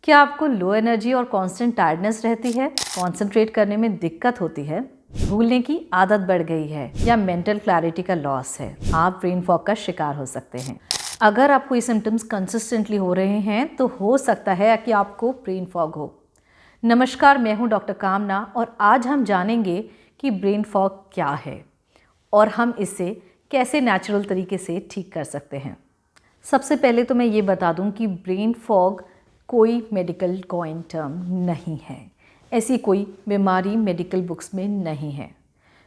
क्या आपको low energy और कांस्टेंट टायर्डनेस रहती है? कंसंट्रेट करने में दिक्कत होती है? भूलने की आदत बढ़ गई है या मेंटल क्लैरिटी का लॉस है? आप ब्रेन फॉग का शिकार हो सकते हैं। अगर आपको ये सिम्टम्स कंसिस्टेंटली हो रहे हैं तो हो सकता है कि आपको ब्रेन फॉग हो। नमस्कार, मैं हूँ डॉक्टर कामना और आज हम जानेंगे कि ब्रेन फॉग क्या है और हम इसे कैसे नेचुरल तरीके से ठीक कर सकते हैं। सबसे पहले तो मैं ये बता दूं कि ब्रेन फॉग कोई मेडिकल कॉइन टर्म नहीं है। ऐसी कोई बीमारी मेडिकल बुक्स में नहीं है।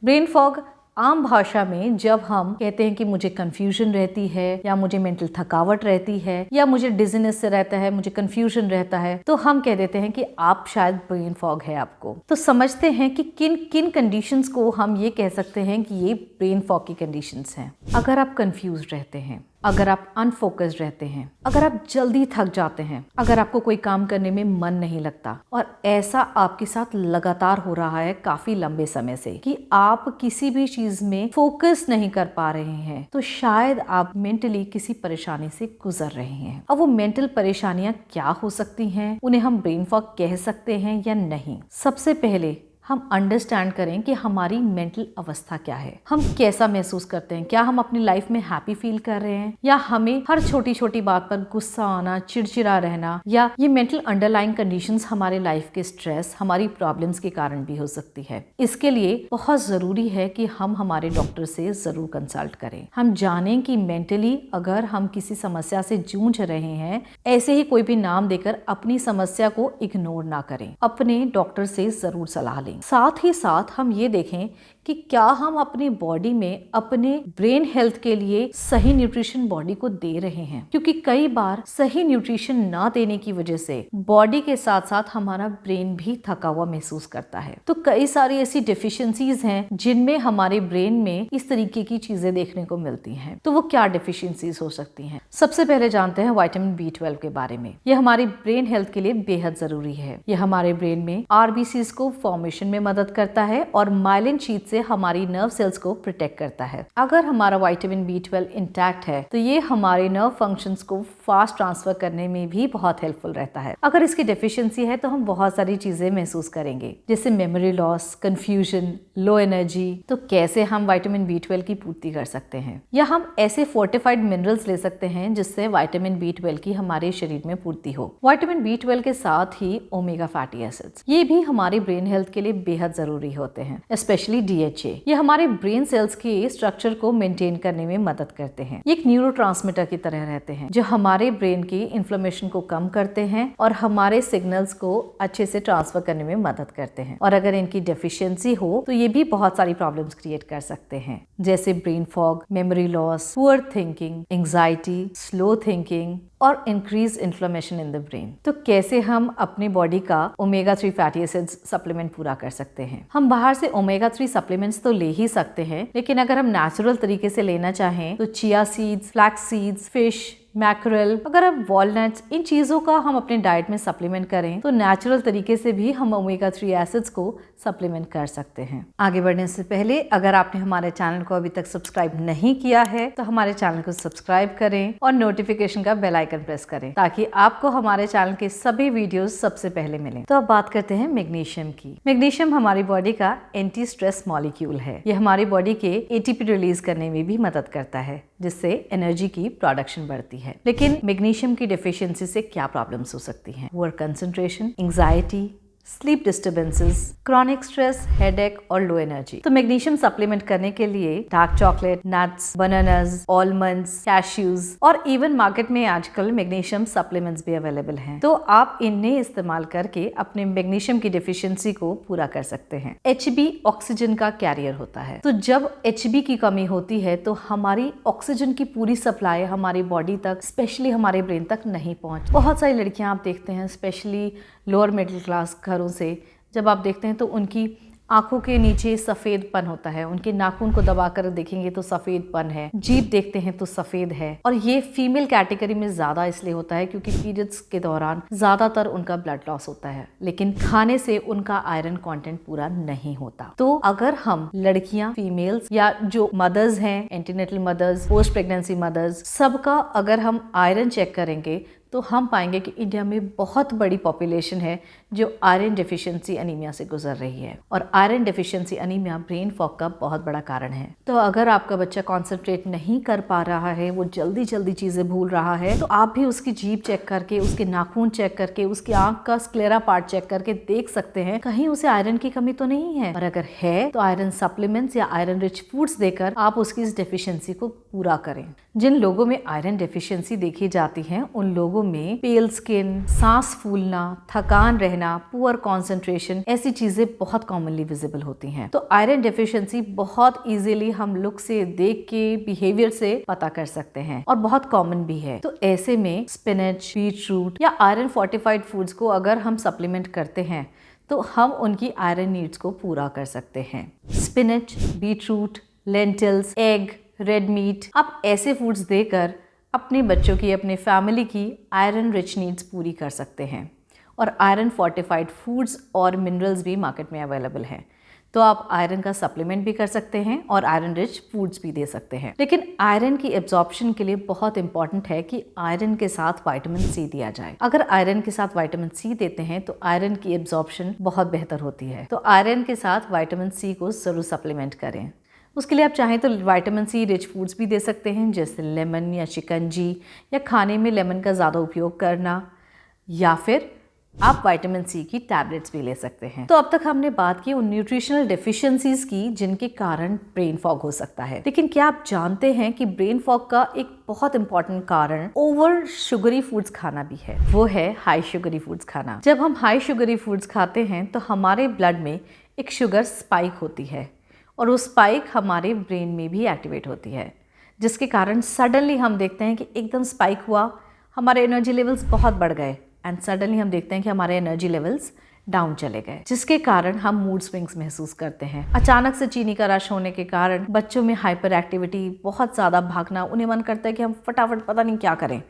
ब्रेन फॉग आम भाषा में जब हम कहते हैं कि मुझे कन्फ्यूजन रहती है या मुझे मेंटल थकावट रहती है या मुझे डिजीनेस से रहता है, मुझे कन्फ्यूजन रहता है, तो हम कह देते हैं कि आप शायद ब्रेन फॉग है आपको। तो समझते हैं कि किन किन कंडीशंस को हम ये कह सकते हैं कि ये ब्रेन फॉग की कंडीशंस हैं। अगर आप कन्फ्यूज रहते हैं, अगर आप अनफोकस्ड रहते हैं, अगर आप जल्दी थक जाते हैं, अगर आपको कोई काम करने में मन नहीं लगता और ऐसा आपके साथ लगातार हो रहा है काफी लंबे समय से कि आप किसी भी चीज में फोकस नहीं कर पा रहे हैं, तो शायद आप मेंटली किसी परेशानी से गुजर रहे हैं। अब वो मेंटल परेशानियां क्या हो सकती हैं, उन्हें हम ब्रेन फॉग कह सकते हैं या नहीं? सबसे पहले हम अंडरस्टैंड करें कि हमारी मेंटल अवस्था क्या है, हम कैसा महसूस करते हैं। क्या हम अपनी लाइफ में हैप्पी फील कर रहे हैं या हमें हर छोटी छोटी बात पर गुस्सा आना, चिड़चिड़ा रहना, या ये मेंटल अंडरलाइंग कंडीशंस हमारे लाइफ के स्ट्रेस, हमारी प्रॉब्लम्स के कारण भी हो सकती है। इसके लिए बहुत जरूरी है कि हम हमारे डॉक्टर से जरूर कंसल्ट करें। हम जानें कि मेंटली अगर हम किसी समस्या से जूझ रहे हैं, ऐसे ही कोई भी नाम देकर अपनी समस्या को इग्नोर ना करें, अपने डॉक्टर से जरूर सलाह लें। साथ ही साथ हम ये देखें कि क्या हम अपनी बॉडी में अपने ब्रेन हेल्थ के लिए सही न्यूट्रिशन बॉडी को दे रहे हैं, क्योंकि कई बार सही न्यूट्रिशन ना देने की वजह से बॉडी के साथ साथ हमारा ब्रेन भी थका हुआ महसूस करता है। तो कई सारी ऐसी डेफिशिएंसीज हैं जिनमें हमारे ब्रेन में इस तरीके की चीजें देखने को मिलती हैं। तो वो क्या डेफिशिएंसीज हो सकती हैं? सबसे पहले जानते हैं विटामिन B12 के बारे में। यह हमारी ब्रेन हेल्थ के लिए बेहद जरूरी है। यह हमारे ब्रेन में RBCs को फॉर्मेशन में मदद करता है और माइलिन शीट से हमारी नर्व सेल्स को प्रोटेक्ट करता है। अगर हमारा विटामिन B12 इंटैक्ट है तो ये हमारे नर्व फंक्शंस को फास्ट ट्रांसफर करने में भी बहुत हेल्पफुल रहता है। अगर इसकी डेफिशिएंसी है तो हम बहुत सारी चीजें महसूस करेंगे, जैसे memory loss, confusion, low energy. तो कैसे हम विटामिन B12 की पूर्ति कर सकते हैं? या हम ऐसे फोर्टिफाइड मिनरल्स ले सकते हैं जिससे विटामिन B12 की हमारे शरीर में पूर्ति हो। विटामिन B12 के साथ ही ओमेगा फैटी एसिड्स, ये भी हमारी ब्रेन हेल्थ के लिए बेहद जरूरी होते हैं, स्पेशली DHA। ये हमारे ब्रेन सेल्स के स्ट्रक्चर को मेंटेन करने में मदद करते हैं। ये एक न्यूरोट्रांसमीटर की तरह रहते हैं जो हमारे ब्रेन की इन्फ्लेमेशन को कम करते हैं और हमारे सिग्नल्स को अच्छे से ट्रांसफर करने में मदद करते हैं। और अगर इनकी डेफिशिएंसी हो तो ये भी बहुत सारी प्रॉब्लम्स क्रिएट कर सकते हैं, जैसे brain fog, memory loss, poor thinking, anxiety, slow thinking और increase inflammation in the brain. तो कैसे हम अपनी बॉडी का ओमेगा 3 फैटी एसिड्स सप्लीमेंट पूरा कर सकते हैं? हम बाहर से ओमेगा 3 सप्लीमेंट्स तो ले ही सकते हैं, लेकिन अगर हम नेचुरल तरीके से लेना चाहें तो chia seeds, flax seeds, fish, mackerel, अगर अब वॉलनट्स, इन चीजों का हम अपने डाइट में सप्लीमेंट करें तो नेचुरल तरीके से भी हम ओमेगा 3 एसिड्स को सप्लीमेंट कर सकते हैं। आगे बढ़ने से पहले अगर आपने हमारे चैनल को अभी तक सब्सक्राइब नहीं किया है तो हमारे चैनल को सब्सक्राइब करें और नोटिफिकेशन का बेल आइकन प्रेस करें ताकि आपको हमारे चैनल के सभी वीडियोस सबसे पहले मिलें। तो अब बात करते हैं मैग्नीशियम की। मैग्नीशियम हमारी बॉडी का एंटी स्ट्रेस मॉलिक्यूल है। यह हमारी बॉडी के ATP रिलीज करने में भी मदद करता है, जिससे एनर्जी की प्रोडक्शन बढ़ती है। लेकिन मैग्नीशियम की डेफिशिएंसी से क्या प्रॉब्लम्स हो सकती हैं? Poor concentration, anxiety, sleep disturbances, chronic stress, headache और लो एनर्जी। तो मैग्नीशियम सप्लीमेंट करने के लिए dark chocolate, nuts, bananas, almonds, cashews और इवन मार्केट में आजकल मैग्नीशियम सप्लीमेंट्स भी अवेलेबल हैं। तो आप इन्हें इस्तेमाल करके अपने मैग्नीशियम की डेफिशिएंसी को पूरा कर सकते हैं। HB ऑक्सीजन का कैरियर होता है, तो जब HB की कमी होती है तो हमारी ऑक्सीजन की पूरी सप्लाई हमारी बॉडी तक, स्पेशली हमारे ब्रेन तक नहीं पहुंच। बहुत सारी लड़कियां आप देखते हैं, स्पेशली लोअर मिडिल क्लास घरों से जब आप देखते हैं तो उनकी आंखों के नीचे सफेदपन होता है, उनके नाखून को दबाकर देखेंगे तो सफेदपन है, जीभ देखते हैं तो सफेद है। और ये फीमेल कैटेगरी में ज्यादा इसलिए होता है क्योंकि पीरियड्स के दौरान ज्यादातर उनका ब्लड लॉस होता है, लेकिन खाने से उनका आयरन कंटेंट पूरा नहीं होता। तो अगर हम लड़कियां, फीमेल्स या जो मदर्स हैं, antenatal mothers, post pregnancy mothers, सबका अगर हम आयरन चेक करेंगे तो हम पाएंगे कि इंडिया में बहुत बड़ी पॉपुलेशन है जो आयरन डेफिशिएंसी एनीमिया से गुजर रही है, और iron deficiency anaemia brain fog का बहुत बड़ा कारण है। तो अगर आपका बच्चा कॉन्सेंट्रेट नहीं कर पा रहा है, वो जल्दी जल्दी चीज़ें भूल रहा है, तो आप भी उसकी जीभ चेक करके, उसके नाखून चेक करके, उसकी आंख का स्क्लेरा पार्ट चेक करके देख सकते हैं कहीं उसे आयरन की कमी तो नहीं है, और अगर है तो आयरन सप्लीमेंट्स या आयरन रिच फूड्स देकर आप उसकी इस डेफिशिएंसी को पूरा करें। जिन लोगों में आयरन डेफिशिएंसी देखी जाती है उन लोगों में पेल स्किन, सांस फूलना, थकान रहना, पुअर कंसंट्रेशन, ऐसी चीजें बहुत कॉमनली विजिबल होती हैं। तो आयरन डेफिशिएंसी बहुत इजीली हम लुक से, देख के, बिहेवियर से पता कर सकते हैं और बहुत कॉमन भी है। तो ऐसे में स्पिनच, बीटरूट या आयरन फोर्टिफाइड फूड्स को अगर हम सप्लीमेंट करते हैं तो हम उनकी आयरन नीड्स को पूरा कर सकते हैं। Spinach, beetroot, lentils, egg, red meat, आप ऐसे फूड्स देकर अपने बच्चों की, अपने फैमिली की आयरन रिच नीड्स पूरी कर सकते हैं। और आयरन फोर्टिफाइड फूड्स और मिनरल्स भी मार्केट में अवेलेबल हैं, तो आप आयरन का सप्लीमेंट भी कर सकते हैं और आयरन रिच फूड्स भी दे सकते हैं। लेकिन आयरन की एब्जॉर्प्शन के लिए बहुत इंपॉर्टेंट है कि आयरन के साथ विटामिन सी दिया जाए। अगर आयरन के साथ विटामिन सी देते हैं तो आयरन की एब्जॉर्प्शन बहुत बेहतर होती है। तो आयरन के साथ विटामिन सी को जरूर सप्लीमेंट करें। उसके लिए आप चाहें तो विटामिन सी रिच फूड्स भी दे सकते हैं, जैसे लेमन या शिकंजी, या खाने में लेमन का ज़्यादा उपयोग करना, या फिर आप विटामिन सी की टैबलेट्स भी ले सकते हैं। तो अब तक हमने बात की उन न्यूट्रिशनल डेफिशिएंसीज की जिनके कारण ब्रेन फॉग हो सकता है। लेकिन क्या आप जानते हैं कि ब्रेन फॉग का एक बहुत इंपॉर्टेंट कारण ओवर शुगरी फूड्स खाना भी है? वो है हाई शुगरी फूड्स खाना। जब हम हाई शुगरी फूड्स खाते हैं तो हमारे ब्लड में एक शुगर स्पाइक होती है, और वो स्पाइक हमारे ब्रेन में भी एक्टिवेट होती है, जिसके कारण सडनली हम देखते हैं कि एकदम स्पाइक हुआ, हमारे एनर्जी लेवल्स बहुत बढ़ गए, एंड सडनली हम देखते हैं कि हमारे एनर्जी लेवल्स डाउन चले गए, जिसके कारण हम मूड स्विंग्स महसूस करते हैं। अचानक से चीनी का रश होने के कारण बच्चों में हाइपर एक्टिविटी, बहुत ज़्यादा भागना, उन्हें मन करता है कि हम फटाफट पता नहीं क्या करें,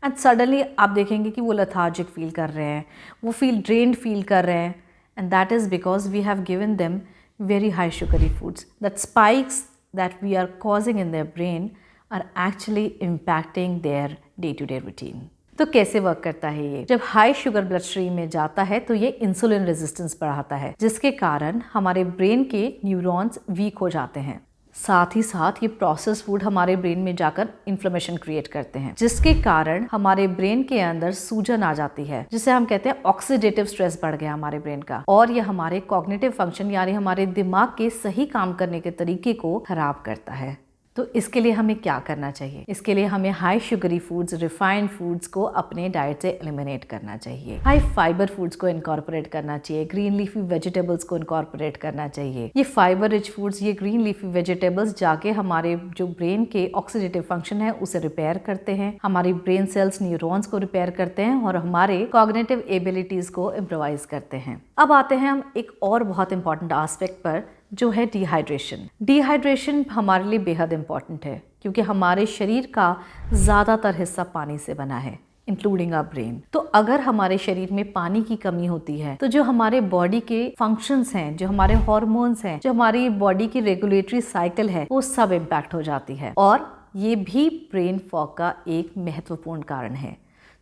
एंड सडनली आप देखेंगे कि वो लेथार्जिक फील कर रहे हैं, वो ड्रेन्ड फील कर रहे हैं, and that is because we have given them very high sugary foods. That spikes that we are causing in their brain are actually impacting their day-to-day routine. तो कैसे work करता है ये? जब हाई शुगर ब्लड स्ट्रीम में जाता है तो ये इंसुलिन रेजिस्टेंस बढ़ाता है, जिसके कारण हमारे ब्रेन के न्यूरॉन्स वीक हो जाते हैं। साथ ही साथ ये प्रोसेस फूड हमारे ब्रेन में जाकर इन्फ्लेमेशन क्रिएट करते हैं, जिसके कारण हमारे ब्रेन के अंदर सूजन आ जाती है, जिसे हम कहते हैं ऑक्सीडेटिव स्ट्रेस बढ़ गया हमारे ब्रेन का, और ये हमारे कॉग्निटिव फंक्शन यानी हमारे दिमाग के सही काम करने के तरीके को खराब करता है। तो इसके लिए हमें क्या करना चाहिए? इसके लिए हमें high sugary foods, refined foods को अपने डाइट से एलिमिनेट करना चाहिए। हाई फाइबर फूड्स को इनकॉर्पोरेट करना चाहिए, ग्रीन लीफी वेजिटेबल्स को इनकॉर्पोरेट करना चाहिए। ये फाइबर रिच फूड्स, ये ग्रीन लीफी वेजिटेबल्स जाके हमारे जो ब्रेन के ऑक्सीडेटिव फंक्शन है उसे रिपेयर करते हैं, हमारी ब्रेन सेल्स, न्यूरॉन्स को रिपेयर करते हैं और हमारे कॉग्निटिव एबिलिटीज को इम्प्रोवाइज करते हैं। अब आते हैं हम एक और बहुत इंपॉर्टेंट एस्पेक्ट पर, जो है डिहाइड्रेशन। डिहाइड्रेशन हमारे लिए बेहद इंपॉर्टेंट है, क्योंकि हमारे शरीर का ज़्यादातर हिस्सा पानी से बना है, इंक्लूडिंग आवर ब्रेन। तो अगर हमारे शरीर में पानी की कमी होती है तो जो हमारे बॉडी के फंक्शंस हैं, जो हमारे हॉर्मोन्स हैं, जो हमारी बॉडी की रेगुलेटरी साइकिल है, वो सब इम्पैक्ट हो जाती है, और ये भी ब्रेन फॉग का एक महत्वपूर्ण कारण है।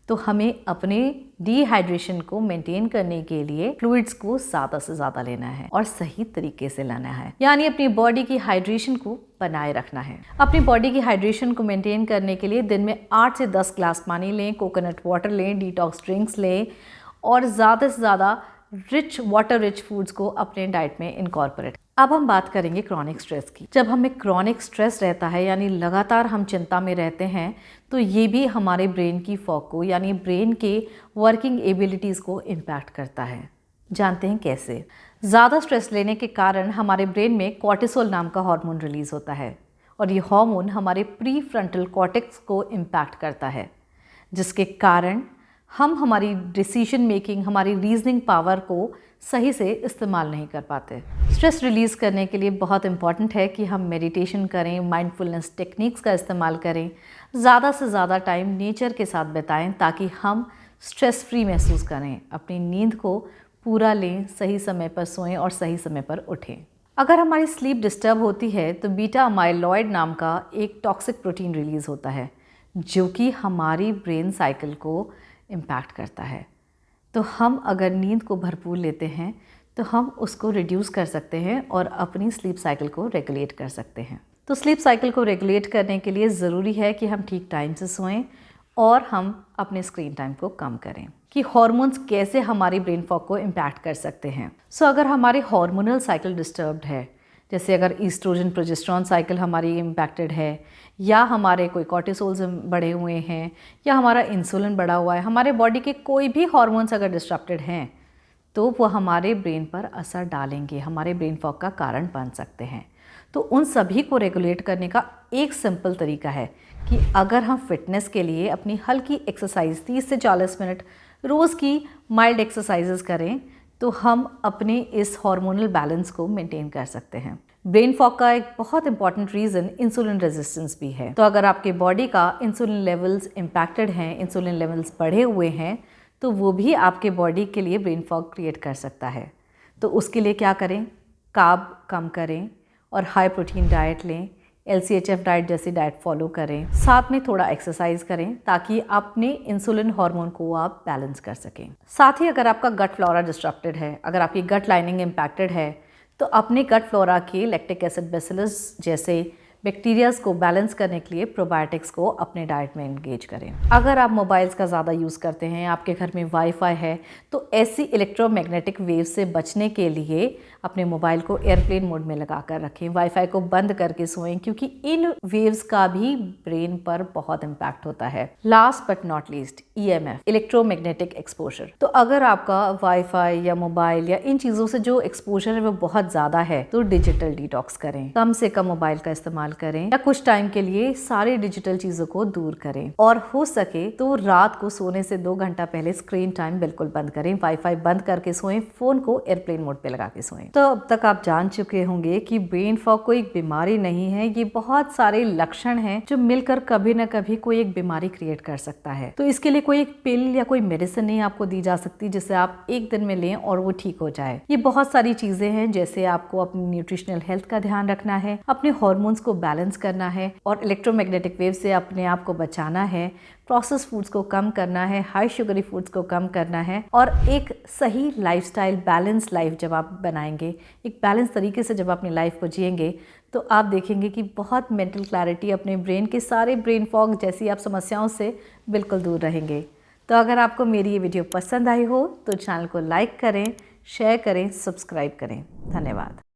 तो हमें अपने डिहाइड्रेशन को मेंटेन करने के लिए फ्लूइड्स को ज़्यादा से ज़्यादा लेना है और सही तरीके से लेना है, यानी अपनी बॉडी की हाइड्रेशन को बनाए रखना है। अपनी बॉडी की हाइड्रेशन को मेंटेन करने के लिए दिन में 8 से 10 ग्लास पानी लें, कोकोनट वाटर लें, डिटॉक्स ड्रिंक्स लें, और ज़्यादा से ज़्यादा रिच वाटर रिच फूड्स को अपने डाइट में इनकॉर्पोरेट। अब हम बात करेंगे क्रॉनिक स्ट्रेस की। जब हमें क्रॉनिक स्ट्रेस रहता है, यानी लगातार हम चिंता में रहते हैं, तो ये भी हमारे ब्रेन की फॉग को, यानी ब्रेन के वर्किंग एबिलिटीज़ को इम्पैक्ट करता है। जानते हैं कैसे? ज़्यादा स्ट्रेस लेने के कारण हमारे ब्रेन में कॉर्टिसोल नाम का हार्मोन रिलीज होता है, और ये हार्मोन हमारे प्री फ्रंटल कॉर्टेक्स को इम्पैक्ट करता है, जिसके कारण हम हमारी डिसीजन मेकिंग, हमारी रीजनिंग पावर को सही से इस्तेमाल नहीं कर पाते। स्ट्रेस रिलीज़ करने के लिए बहुत इंपॉर्टेंट है कि हम मेडिटेशन करें, माइंडफुलनेस टेक्निक्स का इस्तेमाल करें, ज़्यादा से ज़्यादा टाइम नेचर के साथ बिताएं, ताकि हम स्ट्रेस फ्री महसूस करें, अपनी नींद को पूरा लें, सही समय पर सोएं और सही समय पर उठें। अगर हमारी स्लीप डिस्टर्ब होती है तो बीटा अमाइलॉइड नाम का एक टॉक्सिक प्रोटीन रिलीज़ होता है, जो कि हमारी ब्रेन साइकिल को इम्पैक्ट करता है। तो हम अगर नींद को भरपूर लेते हैं तो हम उसको रिड्यूस कर सकते हैं और अपनी स्लीप साइकिल को रेगुलेट कर सकते हैं। तो स्लीप साइकिल को रेगुलेट करने के लिए ज़रूरी है कि हम ठीक टाइम से सोएं और हम अपने स्क्रीन टाइम को कम करें। कि हार्मोन्स कैसे हमारी ब्रेन फॉग को इम्पैक्ट कर सकते हैं। अगर हमारी हार्मोनल साइकिल डिस्टर्ब्ड है, जैसे अगर ईस्ट्रोजन प्रोजेस्टेरॉन साइकिल हमारी इम्पैक्टेड है, या हमारे कोई कॉर्टिसोल्स बढ़े हुए हैं, या हमारा इंसुलिन बढ़ा हुआ है, हमारे बॉडी के कोई भी हार्मोन्स अगर डिस्टर्प्टेड हैं तो वो हमारे ब्रेन पर असर डालेंगे, हमारे ब्रेन फॉग का कारण बन सकते हैं। तो उन सभी को रेगुलेट करने का एक सिंपल तरीका है कि अगर हम फिटनेस के लिए अपनी हल्की एक्सरसाइज 30 से 40 मिनट रोज़ की माइल्ड एक्सरसाइजेस करें तो हम अपने इस हार्मोनल बैलेंस को मेंटेन कर सकते हैं। ब्रेन फॉग का एक बहुत इंपॉर्टेंट रीज़न इंसुलिन रेजिस्टेंस भी है। तो अगर आपके बॉडी का इंसुलिन लेवल्स इम्पैक्टेड हैं, इंसुलिन लेवल्स बढ़े हुए हैं, तो वो भी आपके बॉडी के लिए ब्रेन फॉग क्रिएट कर सकता है। तो उसके लिए क्या करें? कार्ब कम करें और हाई प्रोटीन डाइट लें, LCHF डाइट जैसी डाइट फॉलो करें, साथ में थोड़ा एक्सरसाइज करें ताकि अपने इंसुलिन हार्मोन को आप बैलेंस कर सकें। साथ ही अगर आपका गट फ्लोरा डिस्टर्प्टेड है, अगर आपकी गट लाइनिंग इम्पैक्टेड है, तो अपने गट फ्लोरा के लैक्टिक एसिड बैसिलस जैसे बैक्टीरियाज को बैलेंस करने के लिए प्रोबायोटिक्स को अपने डाइट में एंगेज करें। अगर आप मोबाइल्स का ज़्यादा यूज़ करते हैं, आपके घर में वाईफाई है, तो ऐसी इलेक्ट्रोमैग्नेटिक वेव से बचने के लिए अपने मोबाइल को एयरप्लेन मोड में लगा कर रखें, वाईफाई को बंद करके सोएं, क्योंकि इन वेव्स का भी ब्रेन पर बहुत इम्पैक्ट होता है। Last but not least, EMF, electromagnetic exposure. तो अगर आपका वाईफाई या मोबाइल या इन चीज़ों से जो एक्सपोजर है वो बहुत ज़्यादा है, तो डिजिटल डिटॉक्स करें, कम से कम मोबाइल का इस्तेमाल करें या कुछ टाइम के लिए सारी डिजिटल चीज़ों को दूर करें। और हो सके तो रात को सोने से 2 घंटा पहले स्क्रीन टाइम बिल्कुल बंद करें, वाईफाई बंद करके सोएं, फ़ोन को एयरप्लेन मोड पे लगा के सोएं। तो अब तक आप जान चुके होंगे कि ब्रेन फॉग कोई एक बीमारी नहीं है, ये बहुत सारे लक्षण हैं जो मिलकर कभी ना कभी कोई एक बीमारी क्रिएट कर सकता है। तो इसके लिए कोई एक पिल या कोई मेडिसिन नहीं आपको दी जा सकती जिसे आप एक दिन में लें और वो ठीक हो जाए। ये बहुत सारी चीजें हैं, जैसे आपको अपनी न्यूट्रिशनल हेल्थ का ध्यान रखना है, अपने हॉर्मोन्स को बैलेंस करना है और इलेक्ट्रोमैग्नेटिक वेव से अपने आप को बचाना है, प्रोसेस फूड्स को कम करना है, हाई शुगरी फूड्स को कम करना है और एक सही लाइफस्टाइल, बैलेंस लाइफ जब आप बनाएंगे, एक बैलेंस तरीके से जब अपनी लाइफ को जिएंगे, तो आप देखेंगे कि बहुत मेंटल क्लैरिटी, अपने ब्रेन के सारे ब्रेन फॉग जैसी आप समस्याओं से बिल्कुल दूर रहेंगे। तो अगर आपको मेरी ये वीडियो पसंद आई हो तो चैनल को लाइक करें, शेयर करें, सब्सक्राइब करें। धन्यवाद।